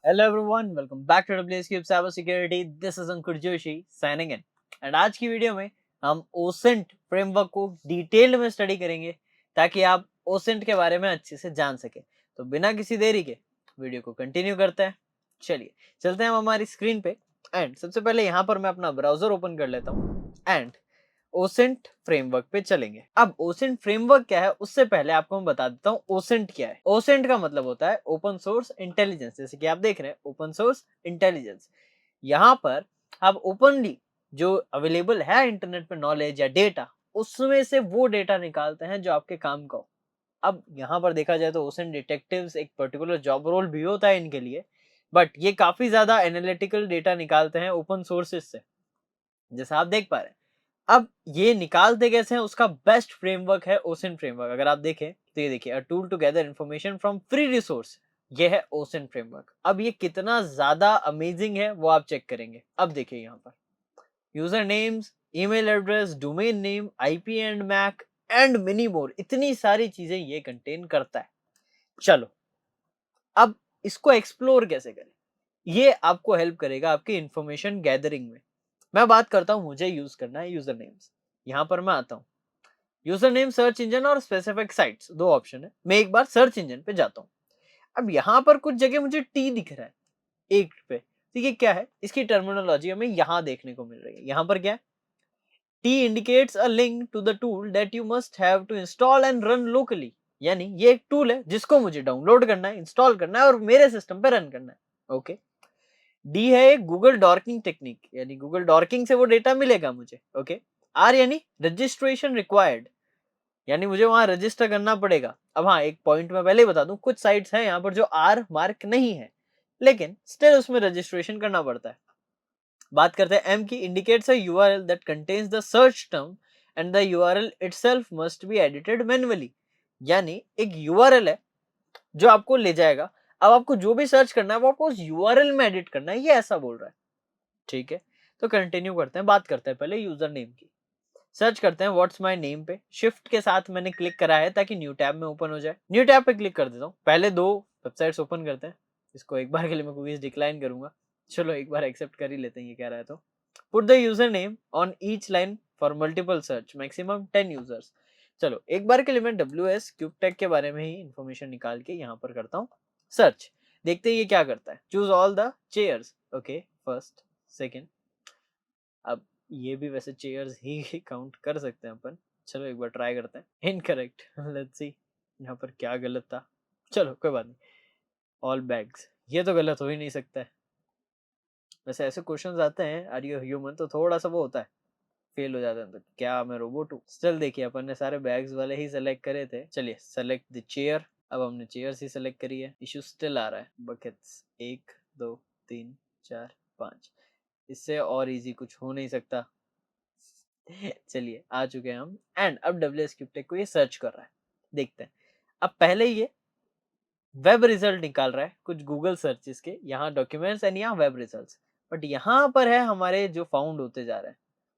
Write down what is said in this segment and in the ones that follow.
Hello everyone, welcome back to WSCube Cyber Security. This is Ankur Joshi signing in. And आज की video में हम OSINT framework को detail में study करेंगे ताकि आप OSINT के बारे में अच्छे से जान सके। तो बिना किसी देरी के वीडियो को कंटिन्यू करते हैं। चलिए चलते हैं हम हमारी स्क्रीन पे एंड सबसे पहले यहाँ पर मैं अपना ब्राउजर ओपन कर लेता हूँ एंड ओसेंट फ्रेमवर्क पे चलेंगे। अब ओसेंट फ्रेमवर्क क्या है उससे पहले आपको मैं बता देता हूँ ओसेंट क्या है। ओसेंट का मतलब होता है ओपन सोर्स इंटेलिजेंस, जैसे कि आप देख रहे हैं ओपन सोर्स इंटेलिजेंस। यहाँ पर आप ओपनली जो अवेलेबल है इंटरनेट पे नॉलेज या डेटा, उसमें से वो डेटा निकालते हैं जो आपके काम का हो। अब यहाँ पर देखा जाए तो ओसेंट डिटेक्टिव्स एक पर्टिकुलर जॉब रोल भी होता है इनके लिए, बट ये काफी ज्यादा एनालिटिकल डेटा निकालते हैं ओपन सोर्सेज से, जैसा आप देख पा रहे हैं। अब ये निकालते कैसे हैं उसका बेस्ट फ्रेमवर्क है ओसेंट फ्रेमवर्क। अगर आप देखें तो ये देखिए, a tool to gather information from free resource, ये है ओसेंट फ्रेमवर्क। अब ये कितना ज्यादा अमेजिंग है वो आप चेक करेंगे। अब देखिए यहाँ पर user names, email address, domain name, IP and MAC and many more, इतनी सारी चीजें ये कंटेन करता है। चलो अब इसको एक्सप्लोर कैसे करें, ये आपको हेल्प करेगा आपकी इंफॉर्मेशन गैदरिंग में। मैं बात करता हूं, मुझे यूज करना है यूजर नेम्स। यहां पर मैं आता हूं, यूजर नेम सर्च इंजन और स्पेसिफिक साइट्स, दो ऑप्शन है। मैं एक बार सर्च इंजन पे जाता हूं। अब यहां पर कुछ जगह मुझे टी दिख रहा है एक पे, तो ये क्या है, इसकी टर्मिनोलॉजी हमें यहां देखने को मिल रही है। यहां पर क्या है, T indicates a link to the tool that you must have to install and run locally, यानी ये एक टूल है जिसको मुझे डाउनलोड करना है, इंस्टॉल करना है और मेरे सिस्टम पे रन करना है। ओके। डी है एक गूगल डॉर्किंग टेक्निक, यानी गूगल डॉर्किंग से वो डेटा मिलेगा मुझे। ओके। आर यानी रजिस्ट्रेशन रिक्वायर्ड, यानी मुझे वहां रजिस्टर करना पड़ेगा। अब हाँ, एक पॉइंट मैं पहले ही बता दूं, कुछ साइट्स हैं यहाँ पर जो आर मार्क नहीं है, लेकिन स्टिल उसमें रजिस्ट्रेशन करना पड़ता है। बात करते हैं एम की, indicates a URL that contains the search term and the URL itself must be edited manually, यानी एक यूआरएल है जो आपको ले जाएगा। अब आपको जो भी सर्च करना है वो आपको उस यूआरएल में एडिट करना है, ये ऐसा बोल रहा है। ठीक है, तो कंटिन्यू करते हैं। बात करते हैं पहले यूजर नेम की। सर्च करते हैं व्हाट्स माय नेम पे, शिफ्ट के साथ मैंने क्लिक करा है ताकि न्यू टैब में ओपन हो जाए। न्यू टैब पे क्लिक कर देता हूँ। पहले दो वेबसाइट्स ओपन करते हैं। इसको एक बार के लिए मैं कुकीज डिक्लाइन करूंगा। चलो एक बार एक्सेप्ट कर ही लेते हैं, ये कह रहा है तो। Put the user name on each line for multiple search, maximum 10 users. चलो एक बार के लिए मैं WS क्यूबटेक के बारे में ही इंफॉर्मेशन निकाल के यहाँ पर करता हूँ सर्च। देखते हैं ये क्या करता है। Choose all the chairs, okay, first second. अब ये भी वैसे चेयर्स ही काउंट कर सकते हैं अपन। चलो एक बार ट्राई करते हैं। इनकरेक्ट, लेट्स सी यहाँ पर क्या गलत था। चलो कोई बात नहीं। ऑल बैग्स, ये तो गलत हो ही नहीं सकता है। वैसे ऐसे क्वेश्चंस आते हैं आर यू ह्यूमन, तो थोड़ा सा वो होता है, फेल हो जाते हैं तो क्या मैं रोबोट हूँ। स्टिल देखिए अपन ने सारे बैग्स वाले ही सेलेक्ट करे थे। चलिए सेलेक्ट द चेयर। अब हमने चेयर्स ही सेलेक्ट करी है। इशू स्टिल आ रहा है। बकेट्स 1 2 3 4 5, इससे और इजी कुछ हो नहीं सकता। चलिए आ चुके हैं हम एंड अब WS क्यूबटेक को ये सर्च कर रहा है। देखते हैं। अब पहले ये वेब रिजल्ट निकाल रहा है कुछ गूगल सर्चेस के, यहाँ डॉक्यूमेंट्स एंड यहाँ वेब रिजल्ट्स। बट यहाँ पर है हमारे जो फाउंड होते जा रहे हैं,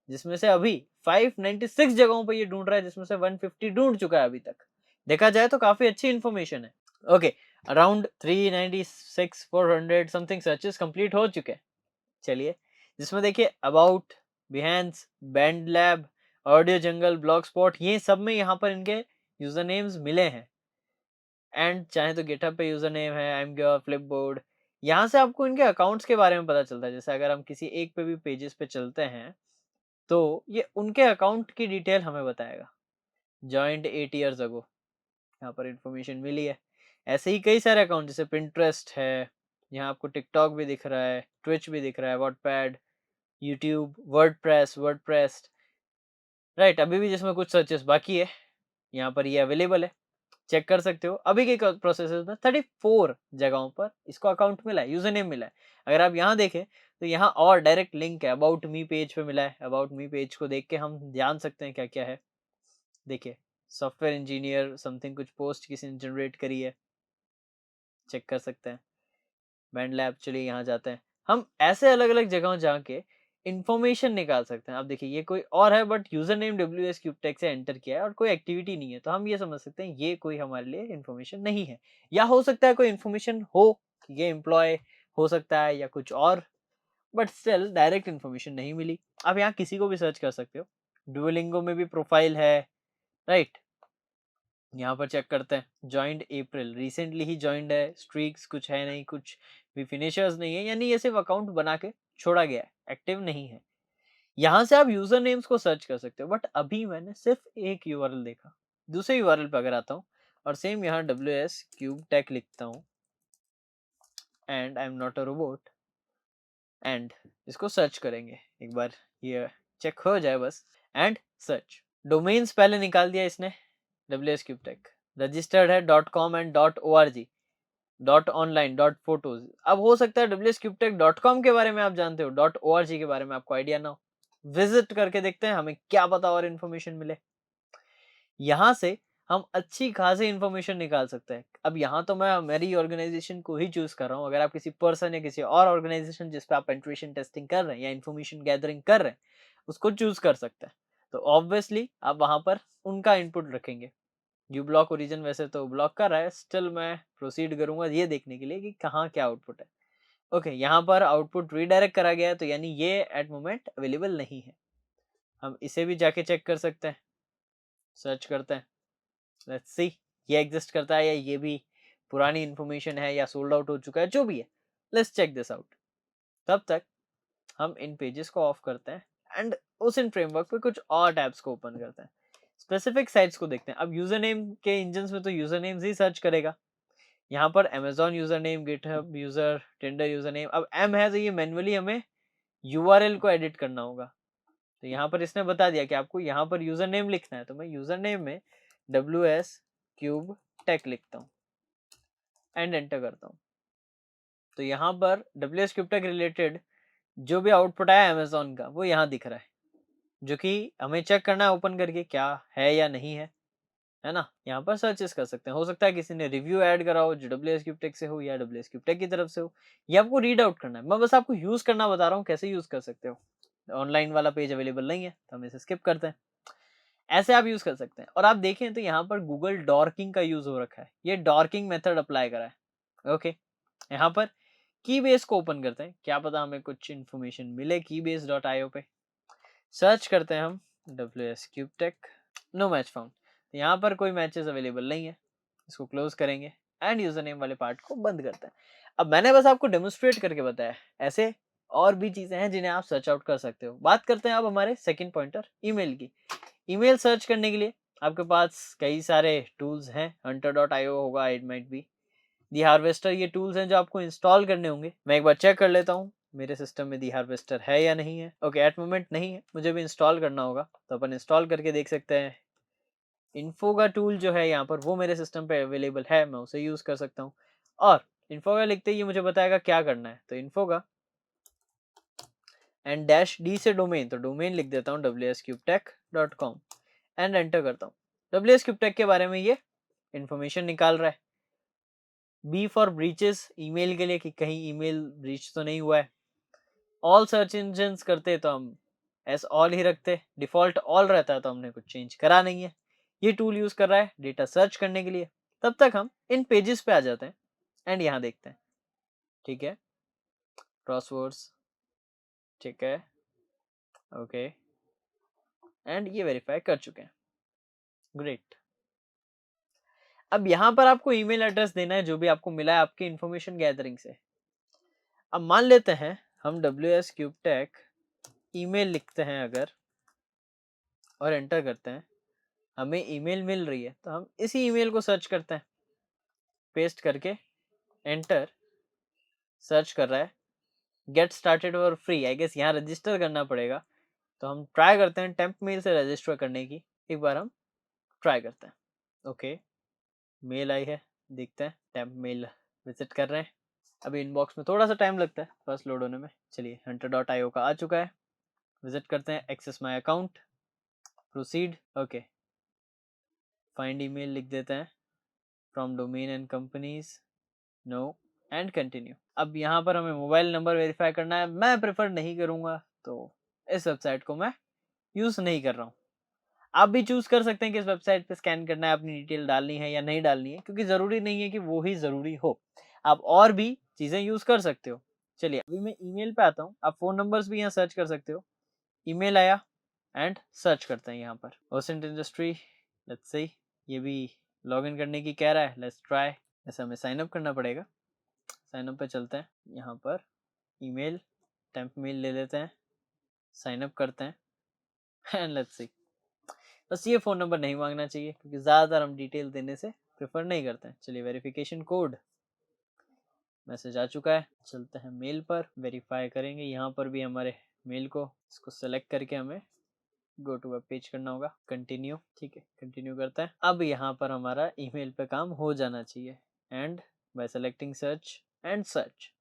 जिसमें से अभी 596 जगहों पर ये ढूंढ रहा है, जिसमें से 150 ढूंढ चुका है अभी तक। देखा जाए तो काफी अच्छी इंफॉर्मेशन है। Okay, around 396 400 something searches complete हो चुके हैं। चलिए, जिसमें देखिए about, बिहेंस, band lab, audio jungle, blog spot, ये सब में यहाँ पर इनके यूजर नेम्स मिले हैं। एंड चाहे तो गिटहब पे यूजर नेम है, एमग्योर, फ्लिपबोर्ड। यहाँ से आपको इनके अकाउंट्स के बारे में पता चलता है। जैसे अगर हम किसी एक पे भी पेजेस पे चलते हैं तो ये उनके अकाउंट की डिटेल हमें बताएगा। जॉइंट 8 ईयर्स अगो, यहाँ पर इंफॉर्मेशन मिली है। ऐसे ही कई सारे अकाउंट, जैसे पिंटरेस्ट है, यहाँ आपको टिकटॉक भी दिख रहा है, ट्विच भी दिख रहा है, वॉटपैड, यूट्यूब, वर्डप्रेस, राइट। अभी भी जिसमें कुछ सर्चेस बाकी है, यहाँ पर ये अवेलेबल है, चेक कर सकते हो। अभी के प्रोसेस में 34 जगहों पर इसको अकाउंट मिला है, यूजर नेम मिला है। अगर आप यहाँ देखें तो यहाँ और डायरेक्ट लिंक है, अबाउट मी पेज पे मिला है। अबाउट मी पेज को देख के हम जान सकते हैं क्या क्या है। देखिए, सॉफ्टवेयर इंजीनियर समथिंग, कुछ पोस्ट किसी ने जनरेट करी है, चेक कर सकते हैं। बैंड लैब, चलिए यहाँ जाते हैं। हम ऐसे अलग अलग जगहों जाके इंफॉर्मेशन निकाल सकते हैं। अब देखिए ये कोई और है, बट यूजर नेम WS क्यूबटेक से एंटर किया है और कोई एक्टिविटी नहीं है, तो हम ये समझ सकते हैं ये कोई हमारे लिए इंफॉर्मेशन नहीं है। या हो सकता है कोई इंफॉर्मेशन हो, ये एम्प्लॉय हो सकता है या कुछ और, बट स्टिल डायरेक्ट इन्फॉर्मेशन नहीं मिली। आप यहाँ किसी को भी सर्च कर सकते हो। डुओलिंगो में भी प्रोफाइल है, राइट। यहाँ पर चेक करते हैं, जॉइंड अप्रैल, रिसेंटली ही जॉइंड है, स्ट्रीक्स कुछ है नहीं, कुछ भी फिनिशर्स नहीं है, यानी ये सिर्फ अकाउंट बना के छोड़ा गया है, एक्टिव नहीं है। यहाँ से आप यूजर नेम्स को सर्च कर सकते हो, बट अभी मैंने सिर्फ एक यूआरएल देखा। दूसरे यूआरएल पे अगर आता हूँ और सेम यहाँ WS क्यूब टेक लिखता हूँ and I am not a robot and इसको सर्च करेंगे एक बार, ये चेक हो जाए बस। एंड सर्च, डोमेन्स पहले निकाल दिया इसने, WS क्यूब टेक रजिस्टर्ड है .com and .org, .online, .photos। अब हो सकता है wscubetech.com के बारे में आप जानते हो, .org के बारे में आपको आइडिया ना हो। विजिट करके देखते हैं, हमें क्या पता और इन्फॉर्मेशन मिले। यहाँ से हम अच्छी खासी इन्फॉर्मेशन निकाल सकते हैं। अब यहाँ तो मैं मेरी ऑर्गेनाइजेशन को ही चूज कर रहा हूँ, अगर आप किसी पर्सन या किसी और ऑर्गेनाइजेशन जिस पे आप पेनिट्रेशन टेस्टिंग कर रहे हैं या इन्फॉर्मेशन गैदरिंग कर रहे हैं, उसको चूज कर सकते हैं। तो ऑब्वियसली आप वहां पर उनका इनपुट रखेंगे। यू ब्लॉक ओरिजिन वैसे तो ब्लॉक कर रहा है, स्टिल मैं प्रोसीड करूंगा ये देखने के लिए कि कहाँ क्या आउटपुट है। ओके, यहाँ पर आउटपुट रीडायरेक्ट करा गया है, तो यानी ये एट मोमेंट अवेलेबल नहीं है। हम इसे भी जाके चेक कर सकते हैं, सर्च करते हैं, लेट्स सी ये एग्जिस्ट करता है या ये भी पुरानी इन्फॉर्मेशन है या सोल्ड आउट हो चुका है, जो भी है, लेट्स चेक दिस आउट। तब तक हम इन पेजेस को ऑफ करते हैं एंड उस इन फ्रेमवर्क पे कुछ और टैब्स को ओपन करते हैं, स्पेसिफिक साइट्स को देखते हैं। अब यूजर नेम के इंजन्स में तो यूजर नेम्स ही सर्च करेगा। यहाँ पर Amazon user name, GitHub user, Tinder user name. अब M है तो ये मैन्युअली हमें URL को एडिट करना होगा, तो यहाँ पर इसने बता दिया कि आपको यहाँ पर यूजर नेम लिखना है, तो मैं यूजर नेम में WS क्यूब टेक लिखता हूँ एंड एंटर करता हूँ। तो यहाँ पर WS क्यूब टेक रिलेटेड जो भी आउटपुट आया Amazon का वो यहाँ दिख रहा है, जो कि हमें चेक करना है ओपन करके क्या है या नहीं है ना। यहाँ पर सर्चेस कर सकते हैं, हो सकता है किसी ने रिव्यू ऐड करा हो जो WS क्यूब टेक से हो या WS क्यूब टेक की तरफ से हो, ये आपको रीड आउट करना है। मैं बस आपको यूज करना बता रहा हूँ, कैसे यूज कर सकते हो। ऑनलाइन वाला पेज अवेलेबल नहीं है तो हम इसे स्किप करते हैं, ऐसे आप यूज कर सकते हैं। और आप देखें तो यहाँ पर गूगल डॉर्किंग का यूज हो रखा है, ये डॉर्किंग मेथड अप्लाई करा है। ओके, यहाँ पर की बेस को ओपन करते हैं, क्या पता हमें कुछ इन्फॉर्मेशन मिले keybase.io पे। सर्च करते हैं हम WS cube tech, no match found. यहाँ पर कोई मैचेस अवेलेबल नहीं है, इसको क्लोज करेंगे एंड यूजर नेम वाले पार्ट को बंद करते हैं। अब मैंने बस आपको डेमोन्स्ट्रेट करके बताया, ऐसे और भी चीजें हैं जिन्हें आप सर्च आउट कर सकते हो। बात करते हैं अब हमारे सेकंड पॉइंटर, ईमेल की। ईमेल सर्च करने के लिए आपके पास कई सारे टूल्स हैं, hunter.io होगा, it might be the harvester, ये टूल्स हैं जो आपको इंस्टॉल करने होंगे। मैं एक बार चेक कर लेता हूँ मेरे सिस्टम में दी हार्वेस्टर है या नहीं है। ओके, एट मोमेंट नहीं है, मुझे भी इंस्टॉल करना होगा, तो अपन इंस्टॉल करके देख सकते हैं। इन्फो का टूल जो है यहाँ पर वो मेरे सिस्टम पे अवेलेबल है, मैं उसे यूज कर सकता हूँ। और इन्फो का लिखते ही मुझे बताएगा क्या करना है, तो इन्फो का एंड -d से डोमेन, तो डोमेन लिख देता हूँ wscubetech.com एंड एंटर करता हूँ। WS क्यूब टेक के बारे में ये इन्फॉर्मेशन निकाल रहा है। B फॉर ब्रीचेस, ईमेल के लिए कि कहीं ईमेल ब्रीच तो नहीं हुआ है। ऑल सर्च इंजन करते तो हम एस ऑल ही रखते, डिफॉल्ट ऑल रहता है तो हमने कुछ चेंज करा नहीं है। ये टूल यूज कर रहा है डेटा सर्च करने के लिए। तब तक हम इन पेजेस पे आ जाते हैं एंड यहाँ देखते हैं, ठीक है, क्रॉसवर्ड्स, ठीक है, ओके, एंड ये वेरीफाई कर चुके हैं, ग्रेट। अब यहाँ पर आपको ईमेल एड्रेस देना है जो भी आपको मिला है आपके इन्फॉर्मेशन गैदरिंग से। अब मान लेते हैं हम WS क्यूब टेक ईमेल लिखते हैं अगर और एंटर करते हैं, हमें ईमेल मिल रही है, तो हम इसी ईमेल को सर्च करते हैं, पेस्ट करके एंटर, सर्च कर रहा है, get started for free, I guess यहाँ रजिस्टर करना पड़ेगा, तो हम ट्राई करते हैं टेम्प मेल से रजिस्टर करने की। एक बार हम ट्राई करते हैं, ओके, मेल आई है, देखते हैं, टेम्प मेल विजिट कर रहे हैं। अभी इनबॉक्स में थोड़ा सा टाइम लगता है फर्स्ट लोड होने में। चलिए, hunter.io का आ चुका है, विजिट करते हैं, access my account, proceed, okay, find email लिख देते हैं, from domain and companies, no, and continue. अब यहाँ पर हमें मोबाइल नंबर वेरीफाई करना है, मैं प्रेफर नहीं करूँगा, तो इस वेबसाइट को मैं यूज़ नहीं कर रहा हूँ। आप भी चूज़ कर सकते हैं कि इस वेबसाइट पे स्कैन करना है, अपनी डिटेल डालनी है या नहीं डालनी है, क्योंकि ज़रूरी नहीं है कि वो ही ज़रूरी हो, आप और भी चीज़ें यूज़ कर सकते हो। चलिए अभी मैं ईमेल पे आता हूँ, आप फ़ोन नंबर्स भी यहाँ सर्च कर सकते हो। ईमेल आया एंड सर्च करते हैं यहाँ पर ओसेंट इंडस्ट्री, लेट्स सी, ये भी लॉगिन करने की कह रहा है, लेट्स ट्राई। ऐसा हमें साइन अप करना पड़ेगा। साइन अप पे चलते हैं, यहाँ पर ईमेल, टेम्प मेल ले लेते हैं, साइन अप करते हैं एंड लेट्स सी। बस ये फ़ोन नंबर नहीं मांगना चाहिए क्योंकि ज़्यादातर हम डिटेल देने से प्रेफर नहीं करते हैं। चलिए वेरिफिकेशन कोड, मैसेज आ चुका है। चलते हैं मेल पर, वेरीफाई करेंगे। यहाँ पर भी हमारे मेल को, इसको सेलेक्ट करके हमें गो टू वेब पेज करना होगा। कंटिन्यू, ठीक है, कंटिन्यू करते हैं। अब यहाँ पर हमारा ईमेल पे काम हो जाना चाहिए and bye selecting search and search.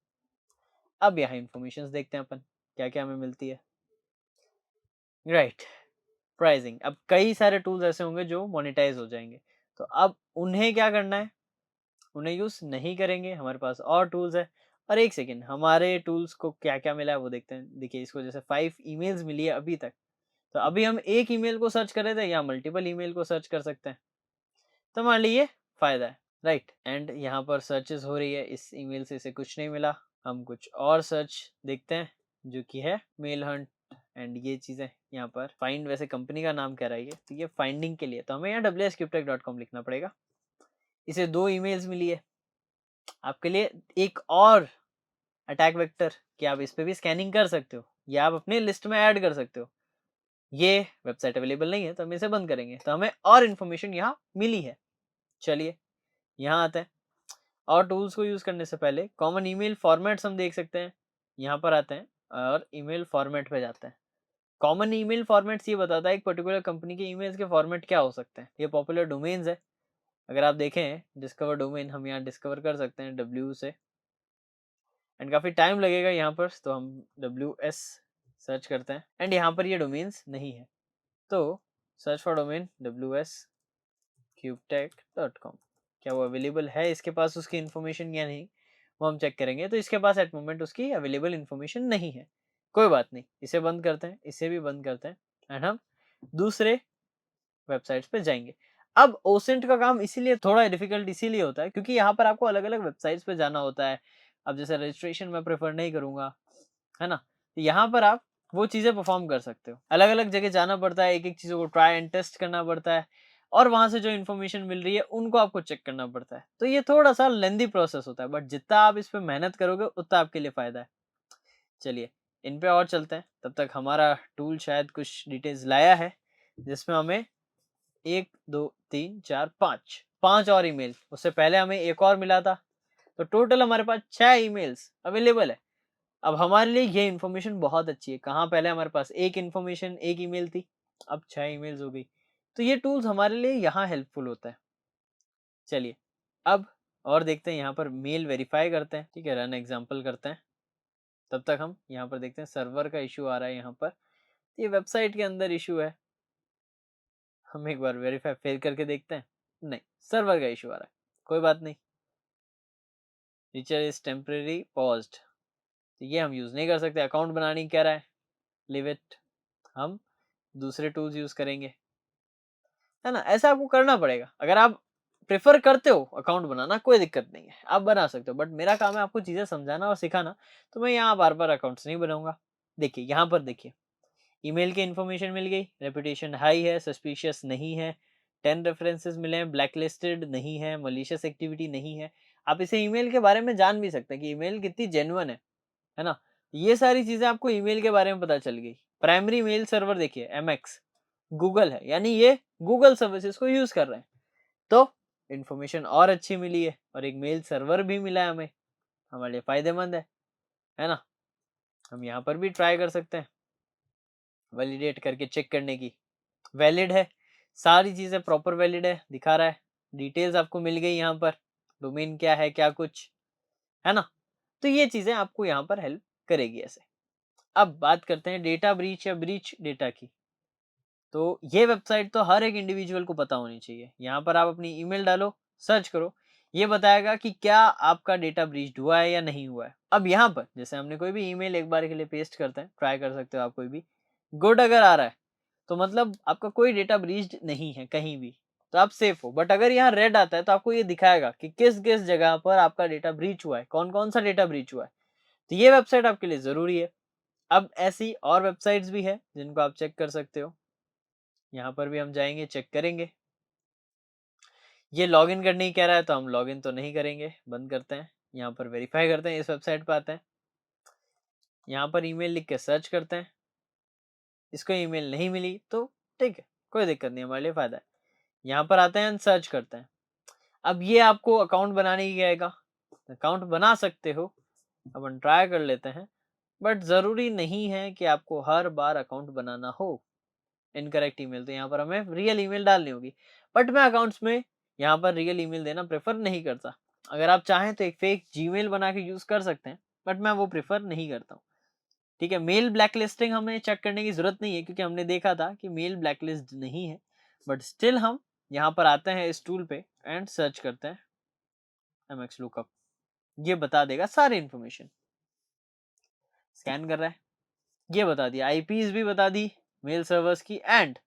अब यहाँ इन्फॉर्मेशन देखते हैं अपन क्या क्या हमें मिलती है। Right, pricing. अब कई सारे टूल्स ऐसे होंगे जो मोनेटाइज हो जाएंगे, तो अब उन्हें क्या करना है, उन्हें यूज नहीं करेंगे, हमारे पास और टूल्स है। और एक सेकेंड, हमारे टूल्स को क्या क्या मिला है वो देखते हैं। देखिए इसको जैसे 5 ईमेल्स मिली है अभी तक, तो अभी हम एक ईमेल को सर्च कर रहे थे या मल्टीपल ईमेल को सर्च कर सकते हैं, तो हमारे लिए फायदा है। राइट, एंड यहाँ पर सर्चेस हो रही है, इस ईमेल से इसे कुछ नहीं मिला। हम कुछ और सर्च देखते हैं जो कि है मेल हंट एंड ये चीज़ें। यहाँ पर फाइंड, वैसे कंपनी का नाम कह रहा है तो ये फाइंडिंग के लिए, तो हमें यहाँ wscubetech.com लिखना पड़ेगा। इसे 2 ईमेल्स मिली है। आपके लिए एक और अटैक वेक्टर कि आप इस पे भी स्कैनिंग कर सकते हो या आप अपने लिस्ट में ऐड कर सकते हो। ये वेबसाइट अवेलेबल नहीं है तो हम इसे बंद करेंगे, तो हमें और इन्फॉर्मेशन यहाँ मिली है। चलिए यहाँ आते हैं, और टूल्स को यूज करने से पहले कॉमन ईमेल फॉर्मेट्स हम देख सकते हैं। यहाँ पर आते हैं और ईमेल फॉर्मेट पे जाते हैं। कॉमन ईमेल फॉर्मेट्स ये बताता है एक पर्टिकुलर कंपनी के ईमेल्स के फॉर्मेट क्या हो सकते हैं। ये पॉपुलर डोमेन्स है, अगर आप देखें डिस्कवर डोमेन, हम यहाँ डिस्कवर कर सकते हैं W से, एंड काफ़ी टाइम लगेगा यहाँ पर, तो हम WS सर्च करते हैं एंड यहाँ पर ये डोमेन्स नहीं है, तो सर्च फॉर डोमेन wscubetech.com, क्या वो अवेलेबल है इसके पास उसकी इन्फॉर्मेशन या नहीं, वो हम चेक करेंगे। तो इसके पास एट मोमेंट उसकी अवेलेबल इन्फॉर्मेशन नहीं है, कोई बात नहीं, इसे बंद करते हैं, इसे भी बंद करते हैं एंड हम दूसरे वेबसाइट्स पे जाएंगे। अब ओसेंट का काम इसीलिए थोड़ा डिफिकल्ट इसीलिए होता है क्योंकि यहाँ पर आपको अलग अलग वेबसाइट्स पे जाना होता है। अब जैसे रजिस्ट्रेशन मैं प्रेफर नहीं करूंगा, है ना, तो यहाँ पर आप वो चीज़ें परफॉर्म कर सकते हो। अलग अलग जगह जाना पड़ता है, एक एक चीज़ों को ट्राई एंड टेस्ट करना पड़ता है और वहां से जो इन्फॉर्मेशन मिल रही है उनको आपको चेक करना पड़ता है। तो ये थोड़ा सा लेंदी प्रोसेस होता है, बट जितना आप इस पर मेहनत करोगे उतना आपके लिए फायदा है। चलिए इन पे और चलते हैं, तब तक हमारा टूल शायद कुछ डिटेल्स लाया है जिसमें हमें 1 2 3 4 5 और ईमेल, उससे पहले हमें एक और मिला था, तो टोटल हमारे पास 6 ईमेल्स अवेलेबल है। अब हमारे लिए ये इन्फॉर्मेशन बहुत अच्छी है। कहाँ पहले हमारे पास एक इन्फॉर्मेशन, एक ईमेल थी, अब 6 ईमेल्स हो गई, तो ये टूल्स हमारे लिए यहाँ हेल्पफुल होता है। चलिए अब और देखते हैं, यहाँ पर मेल वेरीफाई करते हैं, ठीक है, रन एग्जाम्पल करते हैं। तब तक हम यहाँ पर देखते हैं सर्वर का इशू आ रहा है यहाँ पर, ये वेबसाइट के अंदर इशू है। हम एक बार वेरीफाई फिर करके देखते हैं, नहीं, सर्वर का इशू आ रहा है, कोई बात नहीं। फीचर इज टेम्परेरी पॉज्ड, तो ये हम यूज नहीं कर सकते। अकाउंट बनाने की कह रहा है, लिव इट, हम दूसरे टूल्स यूज करेंगे, है ना। ऐसा आपको करना पड़ेगा। अगर आप प्रेफर करते हो अकाउंट बनाना, कोई दिक्कत नहीं है, आप बना सकते हो, बट मेरा काम है आपको चीजें समझाना और सिखाना, तो मैं यहाँ बार बार अकाउंट्स नहीं बनाऊंगा। देखिए यहाँ पर देखिए, ईमेल की इन्फॉर्मेशन मिल गई, रेपुटेशन हाई है, सस्पिशियस नहीं है, 10 रेफरेंसेस मिले हैं, ब्लैकलिस्टेड नहीं है, मलिशियस एक्टिविटी नहीं है। आप इसे ईमेल के बारे में जान भी सकते हैं कि ईमेल कितनी जेन्युइन है ना। ये सारी चीजें आपको ईमेल के बारे में पता चल गई। प्राइमरी मेल सर्वर देखिए MX गूगल है, यानी ये गूगल सर्विसेज को यूज कर रहे हैं, तो इन्फॉर्मेशन और अच्छी मिली है और एक मेल सर्वर भी मिला है हमें, हमारे लिए फायदेमंद है ना। हम यहाँ पर भी ट्राई कर सकते हैं वैलिडेट करके चेक करने की, वैलिड है, सारी चीजें प्रॉपर वैलिड है दिखा रहा है, डिटेल्स आपको मिल गई यहाँ पर, डोमेन क्या है क्या कुछ, है ना। तो ये चीजें आपको यहाँ पर हेल्प करेगी ऐसे। अब बात करते हैं डेटा ब्रीच या ब्रीच डेटा की। तो ये वेबसाइट तो हर एक इंडिविजुअल को पता होनी चाहिए। यहाँ पर आप अपनी ईमेल डालो, सर्च करो, ये बताएगा कि क्या आपका डेटा ब्रीच हुआ है या नहीं हुआ है। अब यहाँ पर जैसे हमने कोई भी ईमेल एक बार के लिए पेस्ट करते हैं, ट्राई कर सकते हो आप कोई भी, गुड अगर आ रहा है तो मतलब आपका कोई डेटा ब्रीच्ड नहीं है कहीं भी, तो आप सेफ हो। बट अगर यहाँ रेड आता है तो आपको ये दिखाएगा कि किस किस जगह पर आपका डेटा ब्रीच हुआ है, कौन कौन सा डेटा ब्रीच हुआ है। तो ये वेबसाइट आपके लिए ज़रूरी है। अब ऐसी और वेबसाइट्स भी है जिनको आप चेक कर सकते हो। यहाँ पर भी हम जाएँगे, चेक करेंगे। ये लॉगिन करने ही कह रहा है तो हम लॉगिन तो नहीं करेंगे, बंद करते हैं। यहाँ पर वेरीफाई करते हैं, इस वेबसाइट पे आते हैं। यहाँ पर ईमेल लिख के सर्च करते हैं। इसको ईमेल नहीं मिली तो ठीक है, कोई दिक्कत नहीं, हमारे लिए फ़ायदा है। यहाँ पर आते हैं, सर्च करते हैं। अब ये आपको अकाउंट बनाने ही कहेगा। अकाउंट बना सकते हो, अपन ट्राई कर लेते हैं, बट ज़रूरी नहीं है कि आपको हर बार अकाउंट बनाना हो। इनकरेक्ट ईमेल तो यहाँ पर हमें रियल ईमेल डालनी होगी, बट मैं अकाउंट्स में यहाँ पर रियल ईमेल देना प्रेफर नहीं करता। अगर आप चाहें तो एक फेक जीमेल बना के यूज़ कर सकते हैं, बट मैं वो प्रेफर नहीं करता हूँ। ठीक है, मेल ब्लैकलिस्टिंग हमें चेक करने की ज़रूरत नहीं है, क्योंकि हमने देखा था कि मेल ब्लैकलिस्ट नहीं है। बट स्टिल हम यहाँ पर आते हैं इस टूल पे एंड सर्च करते हैं mx lookup। ये बता देगा सारी इन्फॉर्मेशन। स्कैन कर रहा है, ये बता दिया, आईपीज भी बता दी मेल सर्वर्स की, एंड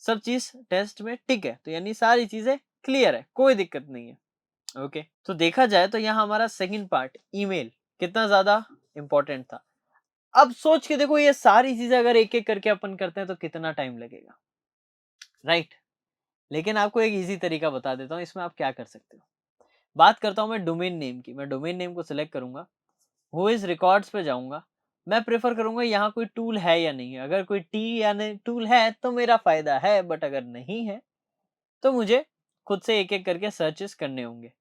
सब चीज टेस्ट में टिक है, तो यानी सारी चीजें क्लियर है, कोई दिक्कत नहीं है। ओके, तो देखा जाए तो यहाँ हमारा सेकंड पार्ट ईमेल कितना ज्यादा इंपॉर्टेंट था। अब सोच के देखो, ये सारी चीजें अगर एक एक करके अपन करते हैं तो कितना टाइम लगेगा, राइट? लेकिन आपको एक इजी तरीका बता देता हूँ, इसमें आप क्या कर सकते हो। बात करता हूँ मैं डोमेन नेम की। मैं डोमेन नेम को सिलेक्ट करूंगा, हु इज रिकॉर्ड्स पे जाऊंगा। मैं प्रेफर करूंगा यहाँ कोई टूल है या नहीं है। अगर कोई टी या टूल है तो मेरा फायदा है, बट अगर नहीं है तो मुझे खुद से एक एक करके सर्चेस करने होंगे।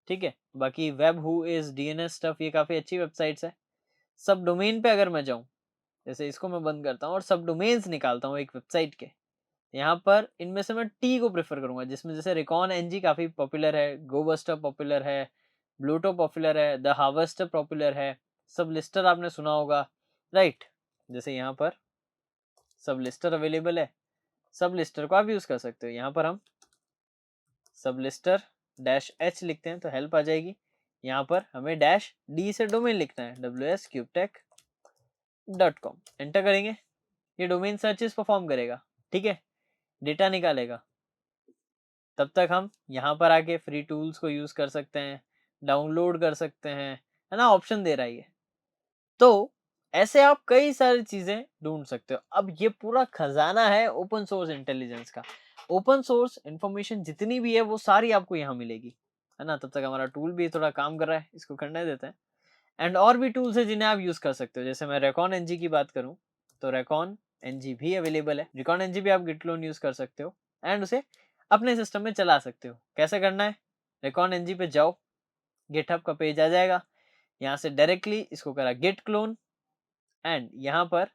ठीक है, बाकी web who is DNS stuff, ये काफी अच्छी वेबसाइट्स है। सब डोमेन पे अगर मैं जाऊं, जैसे इसको मैं बंद करता हूँ और सब डोमेन्स निकालता हूँ एक वेबसाइट के, यहाँ पर इनमें से मैं टी को प्रेफर करूंगा, जिसमें जैसे रिकॉन एनजी काफी पॉपुलर है, गोबस्टर पॉपुलर है, ब्लूटो पॉपुलर है, द हार्वेस्टर पॉपुलर है, सब लिस्टर आपने सुना होगा, राइट? जैसे यहाँ पर सब लिस्टर अवेलेबल है, सब लिस्टर को आप यूज कर सकते हो। यहाँ पर हम सब लिस्टर -h लिखते हैं तो हेल्प आ जाएगी। यहाँ पर हमें -d से डोमेन लिखना है, wscubetech.com। एंटर करेंगे, ये डोमेन सर्चेस परफॉर्म करेगा। ठीक है, डेटा निकालेगा। तब तक हम यहाँ पर आके फ्री टूल्स को यूज कर सकते हैं, डाउनलोड कर सकते हैं, है ना, ऑप्शन दे रहा है ये। तो ऐसे आप कई सारी चीजें ढूंढ सकते हो। अब ये पूरा खजाना है ओपन सोर्स इंटेलिजेंस का। ओपन सोर्स इंफॉर्मेशन जितनी भी है वो सारी आपको यहाँ मिलेगी, है ना। तब तक हमारा टूल भी थोड़ा काम कर रहा है, इसको करने देते हैं। एंड और भी टूल्स है जिन्हें आप यूज कर सकते हो। जैसे मैं रेकॉन एनजी की बात करूं तो रेकॉन एनजी भी अवेलेबल है। रेकॉन एनजी भी आप गिट क्लोन यूज कर सकते हो एंड उसे अपने सिस्टम में चला सकते हो। कैसे करना है, रेकॉन एनजी पे जाओ, गिटहब का पेज आ जाएगा, यहाँ से डायरेक्टली इसको करा गिट क्लोन, एंड यहाँ पर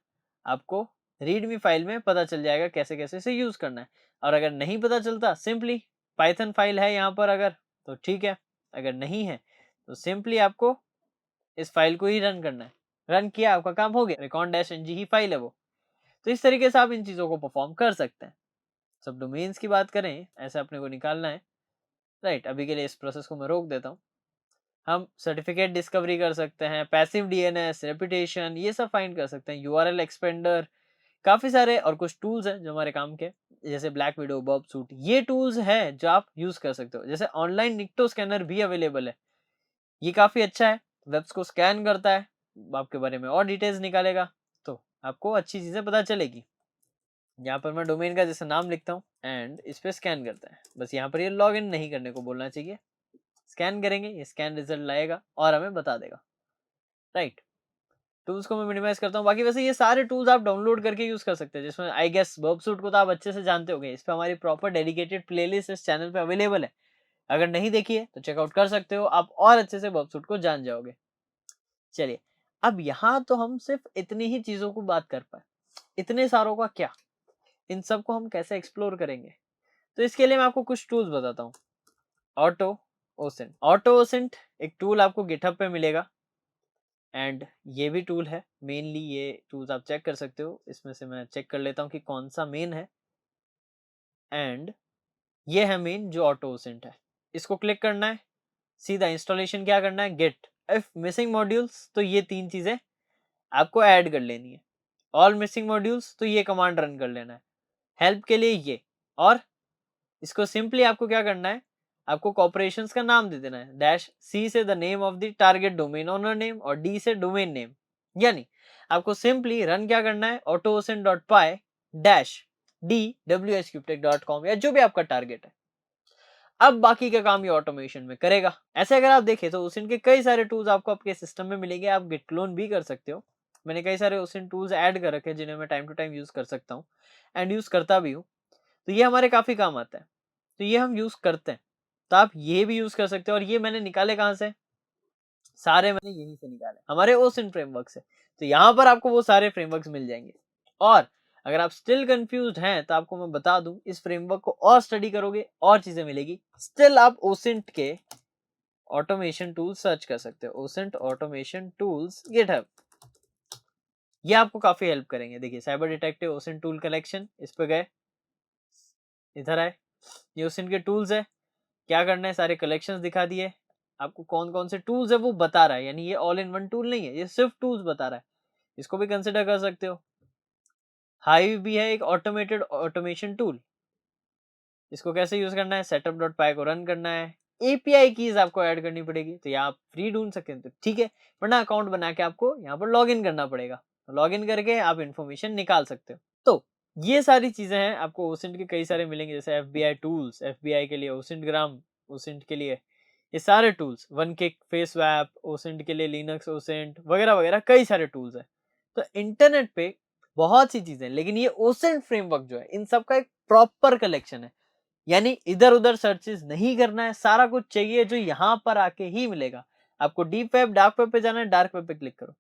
आपको रीडमी फाइल में पता चल जाएगा कैसे कैसे इसे यूज करना है। और अगर नहीं पता चलता, सिंपली पाइथन फाइल है यहाँ पर अगर, तो ठीक है, अगर नहीं है तो सिंपली आपको इस फाइल को ही रन करना है। रन किया, आपका काम हो गया, recon-ng ही फाइल है वो। तो इस तरीके से आप इन चीजों को परफॉर्म कर सकते हैं। सब डोमेन्स की बात करें, ऐसे अपने को निकालना है, राइट। अभी के लिए इस प्रोसेस को मैं रोक देता हूँ। हम सर्टिफिकेट डिस्कवरी कर सकते हैं, पैसिव डीएनएस, रेपुटेशन, ये सब फाइंड कर सकते हैं, यूआरएल एक्सपेंडर, काफी सारे और कुछ टूल्स हैं जो हमारे काम के, जैसे ब्लैक विडो, बर्ब सूट, ये टूल्स हैं जो आप यूज कर सकते हो। जैसे ऑनलाइन निक्टो स्कैनर भी अवेलेबल है, ये काफी अच्छा है, वेब्स को स्कैन करता है, आपके बारे में और डिटेल्स निकालेगा, तो आपको अच्छी चीजें पता चलेगी। यहाँ पर मैं डोमेन का जैसे नाम लिखता हूँ एंड इस पे स्कैन करता है। बस यहाँ पर ये लॉग इन नहीं करने को बोलना चाहिए। स्कैन करेंगे, ये स्कैन रिजल्ट लाएगा और हमें बता देगा, राइट। टूल्स को मैं मिनिमाइज करता हूँ। बाकी वैसे ये सारे टूल्स आप डाउनलोड करके यूज कर सकते हैं, जिसमें आई गेस बर्ब सूट को तो आप अच्छे से जानते होंगे। इस पे हमारी प्रॉपर डेडिकेटेड प्लेलिस्ट इस चैनल पे अवेलेबल है, अगर नहीं देखी है तो चेकआउट कर सकते हो, आप और अच्छे से बर्ब सूट को जान जाओगे। चलिए, अब यहाँ तो हम सिर्फ इतनी ही चीजों को बात कर पाए, इतने सारों का क्या, इन सब को हम कैसे एक्सप्लोर करेंगे। तो इसके लिए मैं आपको कुछ टूल्स बताता हूँ। ऑटो ओसेंट, ऑटो ओसेंट एक टूल आपको गिटहब पे मिलेगा, एंड ये भी टूल है मेनली। ये टूल्स आप चेक कर सकते हो, इसमें से मैं चेक कर लेता हूँ कि कौन सा मेन है। एंड ये है मेन जो ऑटो ओसेंट है, इसको क्लिक करना है, सीधा इंस्टॉलेशन क्या करना है, गेट इफ मिसिंग मॉड्यूल्स, तो ये तीन चीजें आपको ऐड कर लेनी है। ऑल मिसिंग मॉड्यूल्स, तो ये कमांड रन कर लेना है। हेल्प के लिए ये, और इसको सिंपली आपको क्या करना है, आपको कॉर्पोरेशंस का नाम दे देना है, डैश सी से the name of the target domain owner name और डी से डोमेन नेम। यानी आपको सिंपली रन क्या करना है, autoosint.py डैश डी wsqtech.com या जो भी आपका टारगेट है। अब बाकी का काम ये ऑटोमेशन में करेगा। ऐसे अगर आप देखें तो ओसिंट के कई सारे टूल्स आपको आपके सिस्टम में मिलेंगे। आप गिट क्लोन भी कर सकते हो। मैंने कई सारे ओसिंट टूल्स ऐड कर रखे हैं जिन्हें मैं टाइम टू टाइम यूज कर सकता हूँ एंड यूज करता भी हूँ। तो ये हमारे काफी काम आता है, तो ये हम यूज करते हैं। तो आप ये भी यूज कर सकते हो। और ये मैंने निकाले कहाँ से, सारे मैंने यहीं से निकाले, हमारे ओसिंट फ्रेमवर्क से। तो यहाँ पर आपको वो सारे फ्रेमवर्क्स मिल जाएंगे। और अगर आप स्टिल कंफ्यूज्ड हैं तो आपको मैं बता दूं, इस फ्रेमवर्क को और स्टडी करोगे और चीजें मिलेगी। स्टिल आप ओसिंट के ऑटोमेशन टूल्स सर्च कर सकते हो, ओसिंट ऑटोमेशन टूल्स गिटहब, ये आपको काफी हेल्प करेंगे। देखिए cyber detective OSINT tool collection, इस पे गए, इधर आए, ये ओसिंट के टूल्स है। क्या करना है, सारे कलेक्शंस दिखा दिए, आपको कौन कौन से टूल्स है वो बता रहा है। यानी ये ऑल इन वन टूल नहीं है, ये सिर्फ टूल्स बता रहा है, इसको भी कंसिडर कर सकते हो। हाइव भी है एक ऑटोमेटेड ऑटोमेशन टूल, इसको कैसे यूज करना है, setup.py को रन करना है, एपीआई कीज आपको ऐड करनी पड़ेगी। तो यहाँ आप फ्री ढूंढ सकते हैं तो ठीक है, वरना अकाउंट बना के आपको यहाँ पर लॉग इन करना पड़ेगा। लॉग इन करके आप इन्फॉर्मेशन निकाल सकते हो। तो ये सारी चीजें हैं, आपको ओसिंट के कई सारे मिलेंगे, जैसे एफबीआई टूल्स, एफबीआई के लिए ओसिंट ग्राम, ओसिंट के लिए ये सारे tools, one kick, face वैप, OSINT के लिए लिनक्स ओसिंट वगैरह वगैरह कई सारे टूल्स है। तो इंटरनेट पे बहुत सी चीजें, लेकिन ये ओसिंट फ्रेमवर्क जो है इन सब का एक प्रॉपर कलेक्शन है। यानी इधर उधर सर्चेस नहीं करना है, सारा कुछ चाहिए जो यहाँ पर आके ही मिलेगा। आपको डीप वेब, डार्क वेब पे जाना है, डार्क वेब पे क्लिक करो,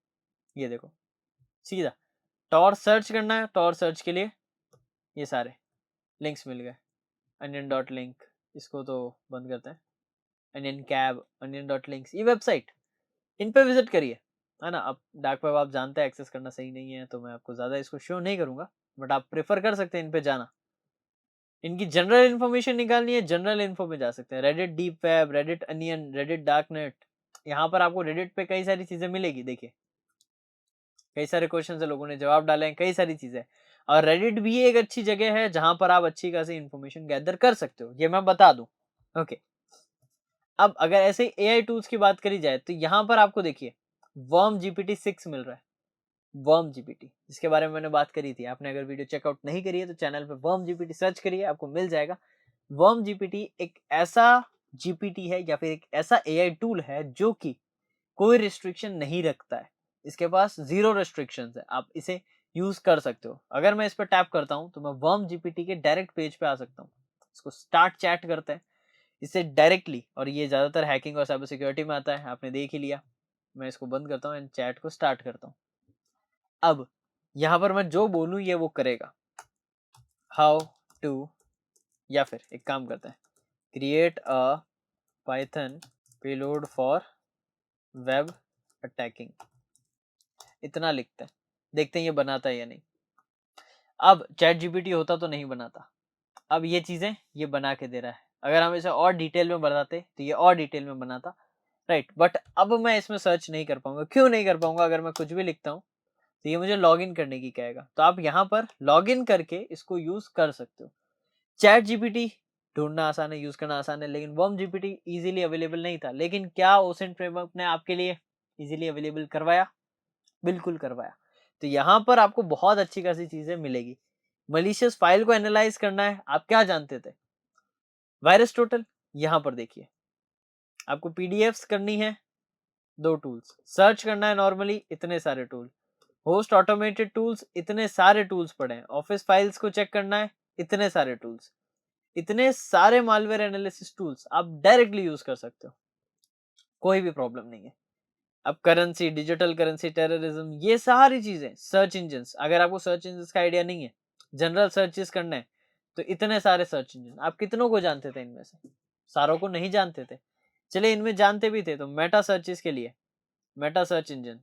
ये देखो सीधा टॉर सर्च करना है। टॉर सर्च के लिए ये सारे लिंक्स मिल गए, अनियन डॉट लिंक, इसको तो बंद करते हैं, onion cab, onion dot links, ये वेबसाइट, इन पे विजिट करिए, है ना। अब डार्क वेब आप जानते हैं एक्सेस करना सही नहीं है, तो मैं आपको ज्यादा इसको शो नहीं करूंगा, बट आप प्रेफर कर सकते हैं इन पे जाना। इनकी जनरल इन्फॉर्मेशन निकालनी है, जनरल इन्फो पे जा सकते हैं, Reddit deep web, Reddit onion, Reddit darknet. यहाँ पर आपको रेडिट पे कई सारी चीजें मिलेगी। देखिए कई सारे क्वेश्चन है, लोगों ने जवाब डाले हैं, कई सारी चीजें। और रेडिट भी एक अच्छी जगह है जहां पर आप अच्छी खासी इन्फॉर्मेशन गैदर कर सकते हो, ये मैं बता दूं। ओके, अब अगर ऐसे एआई टूल्स की बात करी जाए तो यहाँ पर आपको देखिए वर्म जीपीटी 6 मिल रहा है। वर्म जीपीटी जिसके बारे में मैंने बात करी थी, आपने अगर वीडियो चेकआउट नहीं करी है तो चैनल पे वर्म जीपीटी सर्च करिए, आपको मिल जाएगा। वर्म जीपीटी एक ऐसा जीपीटी है या फिर एक ऐसा एआई टूल है जो कि कोई रिस्ट्रिक्शन नहीं रखता है, इसके पास जीरो रिस्ट्रिक्शंस है, आप इसे यूज कर सकते हो। अगर मैं इस पर टैप करता हूं तो मैं वर्म जीपीटी के डायरेक्ट पेज पे आ सकता हूं। इसको स्टार्ट चैट करते हैं इससे डायरेक्टली, और ये ज्यादातर हैकिंग और साइबर सिक्योरिटी में आता है, आपने देख ही लिया। मैं इसको बंद करता हूँ एंड चैट को स्टार्ट करता हूँ। अब यहाँ पर मैं जो बोलूँ ये वो करेगा। हाउ टू, या फिर एक काम करते हैं, create a Python payload for web attacking, इतना लिखते हैं, देखते हैं ये बनाता है या नहीं। अब चैट जीपीटी होता तो नहीं बनाता, अब ये चीजें ये बना के दे रहा है। अगर हम इसे और डिटेल में बनाते तो ये और डिटेल में बनाता, राइट। बट अब मैं इसमें सर्च नहीं कर पाऊंगा। क्यों नहीं कर पाऊंगा, अगर मैं कुछ भी लिखता हूँ तो ये मुझे लॉगिन करने की कहेगा। तो आप यहाँ पर लॉगिन करके इसको यूज कर सकते हो। चैट जीपीटी ढूंढना आसान है, यूज करना आसान है, लेकिन वर्म जीपीटी इजीली अवेलेबल नहीं था। लेकिन क्या ओसेंट फ्रेमवर्क ने आपके लिए इजीली अवेलेबल करवाया? बिल्कुल करवाया। तो यहाँ पर आपको बहुत अच्छी खासी चीजें मिलेगी। मलिशियस फाइल को एनालाइज करना है, आप क्या जानते थे? वायरस टोटल, यहाँ पर देखिए आपको पीडीएफ्स करनी है, 2 टूल्स, सर्च करना है नॉर्मली, इतने सारे टूल, होस्ट ऑटोमेटेड टूल्स, इतने सारे टूल्स पड़े हैं, ऑफिस फाइल्स को चेक करना है, इतने सारे टूल्स, इतने सारे मालवेयर एनालिसिस टूल्स आप डायरेक्टली यूज कर सकते हो, कोई भी प्रॉब्लम नहीं है। अब करेंसी, डिजिटल करेंसी, टेररिज्म, ये सारी चीजें, सर्च इंजन, अगर आपको सर्च इंजन का आइडिया नहीं है, जनरल सर्चेस करना है, तो इतने सारे सर्च इंजन, आप कितनों को जानते थे इनमें से? सारों को नहीं जानते थे। चलिए इनमें जानते भी थे तो मेटा सर्चेस के लिए मेटा सर्च इंजन,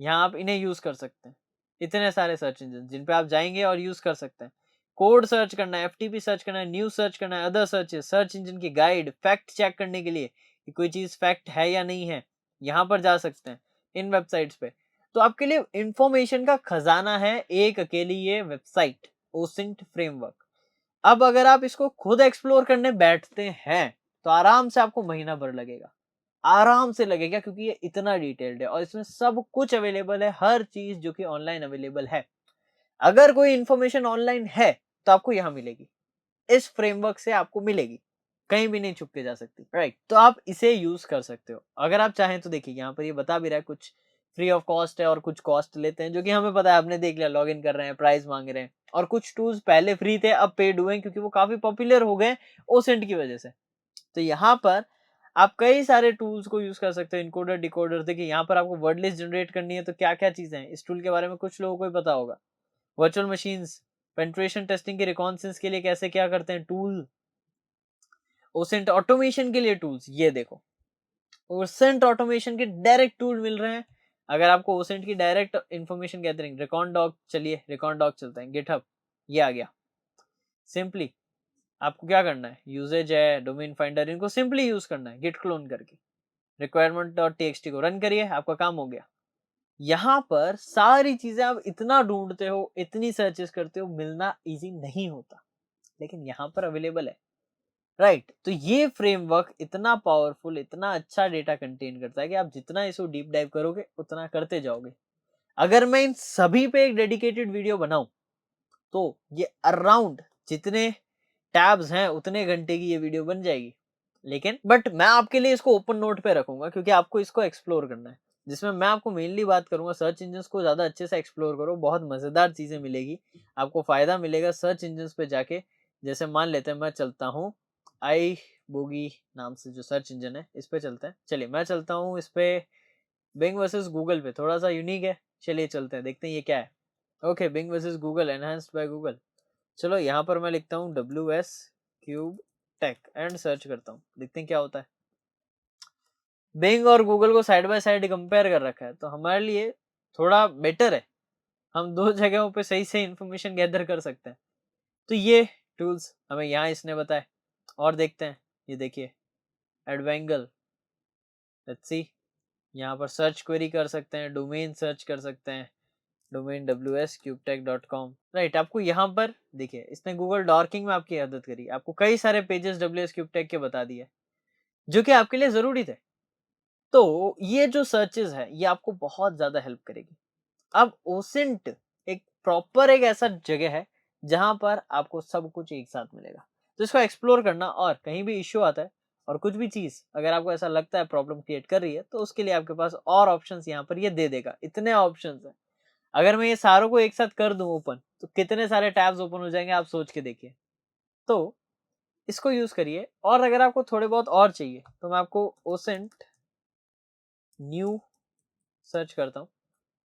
यहाँ आप इन्हें यूज कर सकते हैं। इतने सारे सर्च इंजन जिन पे आप जाएंगे और यूज कर सकते हैं। कोड सर्च करना है, एफटीपी सर्च करना है, न्यूज सर्च करना है, अदर सर्चेस, सर्च इंजन की गाइड, फैक्ट चेक करने के लिए कि कोई चीज फैक्ट है या नहीं है, यहाँ पर जा सकते हैं इन वेबसाइट्स पे। तो आपके लिए इंफॉर्मेशन का खजाना है एक अकेली ये वेबसाइट, ओसिंट फ्रेमवर्क। अब अगर आप इसको खुद एक्सप्लोर करने बैठते हैं तो आराम से आपको महीना भर लगेगा, आराम से लगेगा, क्योंकि ये इतना डिटेल्ड है और इसमें सब कुछ अवेलेबल है, हर चीज जो कि ऑनलाइन अवेलेबल है। अगर कोई इंफॉर्मेशन ऑनलाइन है तो आपको यहाँ मिलेगी, इस फ्रेमवर्क से आपको मिलेगी, कहीं भी नहीं छुप के जा सकती, राइट। तो आप इसे यूज कर सकते हो अगर आप चाहें तो। देखिए यहाँ पर ये बता भी रहा है कुछ फ्री ऑफ कॉस्ट है और कुछ कॉस्ट लेते हैं, जो कि हमें पता है, आपने देख लिया, लॉग इन कर रहे हैं, प्राइस मांग रहे हैं। और कुछ टूल्स पहले फ्री थे, अब पेड हुए हैं, क्योंकि वो काफी पॉपुलर हो गए ओसेंट की वजह से। तो यहाँ पर आप कई सारे टूल्स को यूज कर सकते हो, इनकोडर डिकोडर। देखिए यहाँ पर आपको वर्ड लिस्ट जनरेट करनी है तो क्या क्या चीजें हैं, इस टूल के बारे में कुछ लोगों को ही पता होगा। वर्चुअल मशीन्स, पेंट्रेशन टेस्टिंग के रिकॉन्सेंस के लिए कैसे क्या करते हैं टूल, ओसेंट ऑटोमेशन के लिए टूल्स, ये देखो ओसेंट ऑटोमेशन के डायरेक्ट टूल मिल रहे हैं। अगर आपको ओसेंट की direct information gathering, recon dog, चलिए रिकॉन डॉग चलते हैं, गिटहब ये आ गया। सिंपली आपको क्या करना है, यूजेज है, डोमेन फाइंडर, इनको सिंपली यूज करना है गिट क्लोन करके, requirement.txt को रन करिए, आपका काम हो गया। यहाँ पर सारी चीजें आप इतना ढूंढते हो, इतनी सर्चेस करते हो, मिलना इजी नहीं होता, लेकिन यहाँ पर अवेलेबल है, राइट। तो ये फ्रेमवर्क इतना पावरफुल, इतना अच्छा डेटा कंटेन करता है कि आप जितना इसको डीप डाइव करोगे उतना करते जाओगे। अगर मैं इन सभी पे एक डेडिकेटेड वीडियो बनाऊं तो ये अराउंड जितने टैब्स हैं उतने घंटे की ये वीडियो बन जाएगी। लेकिन बट मैं आपके लिए इसको ओपन नोट पे रखूंगा, क्योंकि आपको इसको एक्सप्लोर करना है, जिसमें मैं आपको मेनली बात करूंगा सर्च इंजन्स को ज्यादा अच्छे से एक्सप्लोर करो, बहुत मजेदार चीजें मिलेगी, आपको फायदा मिलेगा सर्च इंजन्स पे जाके। जैसे मान लेते हैं मैं चलता हूँ आई बोगी नाम से जो सर्च इंजन है, इस पे चलते हैं। चलिए मैं चलता हूँ इस पे, बिंग वर्सेस गूगल पे, थोड़ा सा यूनिक है, चलिए चलते हैं देखते हैं ये क्या है। Okay, Bing versus Google, enhanced by Google. चलो यहाँ पर मैं लिखता हूँ WS cube tech and search करता हूँ, देखते हैं क्या होता है। बिंग और गूगल को साइड बाय साइड कंपेयर कर रखा है, तो हमारे लिए थोड़ा बेटर है, हम दो जगहों पे सही से इंफॉर्मेशन गैदर कर सकते हैं। तो ये टूल्स हमें यहाँ इसने बताए, और देखते हैं, ये देखिए एडवेंगल, लेट्स सी, यहाँ पर सर्च क्वेरी कर सकते हैं, डोमेन सर्च कर सकते हैं, डोमेन wscubetech.com, राइट। आपको यहाँ पर देखिए इसने गूगल डॉर्किंग में आपकी मदद करी, आपको कई सारे पेजेस WSCubeTech के बता दिए जो कि आपके लिए जरूरी थे। तो ये जो सर्चेस है ये आपको बहुत ज्यादा हेल्प करेगी। अब ओसेंट एक प्रॉपर एक ऐसा जगह है जहां पर आपको सब कुछ एक साथ मिलेगा, तो इसको एक्सप्लोर करना, और कहीं भी इश्यू आता है और कुछ भी चीज अगर आपको ऐसा लगता है प्रॉब्लम क्रिएट कर रही है, तो उसके लिए आपके पास और ऑप्शंस यहाँ पर ये दे देगा, इतने ऑप्शंस है। अगर मैं ये सारों को एक साथ कर दूं ओपन, तो कितने सारे टैब्स ओपन हो जाएंगे, आप सोच के देखिए। तो इसको यूज करिए, और अगर आपको थोड़े बहुत और चाहिए तो मैं आपको ओसेंट न्यू सर्च करता हूँ,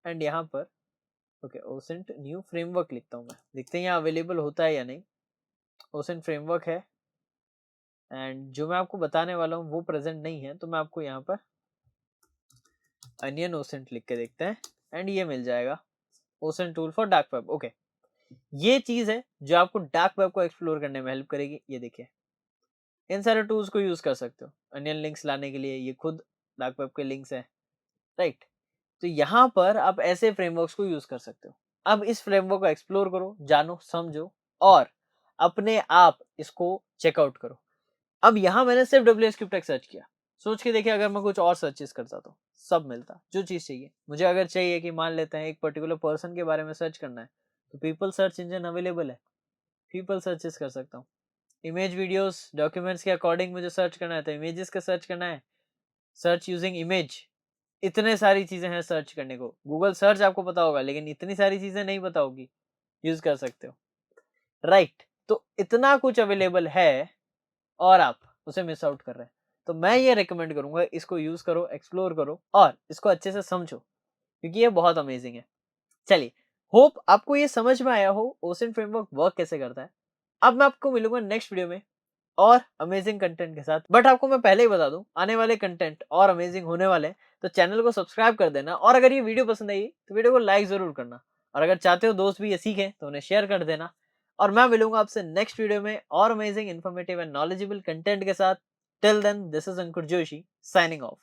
एंड यहाँ पर ओके ओसेंट न्यू फ्रेमवर्क लिखता हूँ मैं, देखते हैं यहाँ अवेलेबल होता है या नहीं। ओसेंट फ्रेमवर्क है, एंड जो मैं आपको बताने वाला हूँ वो प्रेजेंट नहीं है, तो मैं आपको यहाँ पर अनियन ओसेंट लिख के देखते हैं, एंड ये मिल जाएगा, OSINT tool for dark web. Okay, ये चीज है जो आपको डार्क वेब को एक्सप्लोर करने में हेल्प करेगी। ये देखिए इन सारे टूल्स को यूज कर सकते हो अनियन लिंक्स लाने के लिए, ये खुद डार्क वेब के लिंक्स हैं, राइट। तो यहाँ पर आप ऐसे फ्रेमवर्क्स को यूज कर सकते हो। अब इस फ्रेमवर्क को एक्सप्लोर करो, जानो, समझो, और अपने आप इसको चेकआउट करो। अब यहाँ मैंने सिर्फ WSCubeTech सर्च किया, सोच के देखिए अगर मैं कुछ और सर्चेस करता तो सब मिलता, जो चीज चाहिए मुझे। अगर चाहिए कि मान लेते हैं एक पर्टिकुलर पर्सन के बारे में सर्च करना है, तो पीपल सर्च इंजन अवेलेबल है, पीपल सर्चेस कर सकता हूँ। इमेज, वीडियोस, डॉक्यूमेंट्स के अकॉर्डिंग मुझे सर्च करना है तो इमेजेस का सर्च करना है, सर्च यूजिंग इमेज, इतने सारी चीजें हैं सर्च करने को। गूगल सर्च आपको पता होगा, लेकिन इतनी सारी चीजें नहीं पता होगी, यूज कर सकते हो, राइट। तो इतना कुछ अवेलेबल है और आप उसे मिस आउट कर रहे हैं, तो मैं ये रिकमेंड करूंगा इसको यूज करो, एक्सप्लोर करो, और इसको अच्छे से समझो, क्योंकि ये बहुत अमेजिंग है। चलिए, होप आपको ये समझ में आया हो ओसेंट फ्रेमवर्क वर्क कैसे करता है। अब मैं आपको मिलूंगा नेक्स्ट वीडियो में और अमेजिंग कंटेंट के साथ। बट आपको मैं पहले ही बता दूं, आने वाले कंटेंट और अमेजिंग होने वाले हैं, तो चैनल को सब्सक्राइब कर देना, और अगर ये वीडियो पसंद आई तो वीडियो को लाइक जरूर करना, और अगर चाहते हो दोस्त भी ये सीखें तो उन्हें शेयर कर देना। और मैं मिलूंगा आपसे नेक्स्ट वीडियो में और amazing, informative and knowledgeable content के साथ। Till then, this is Ankur Joshi signing of.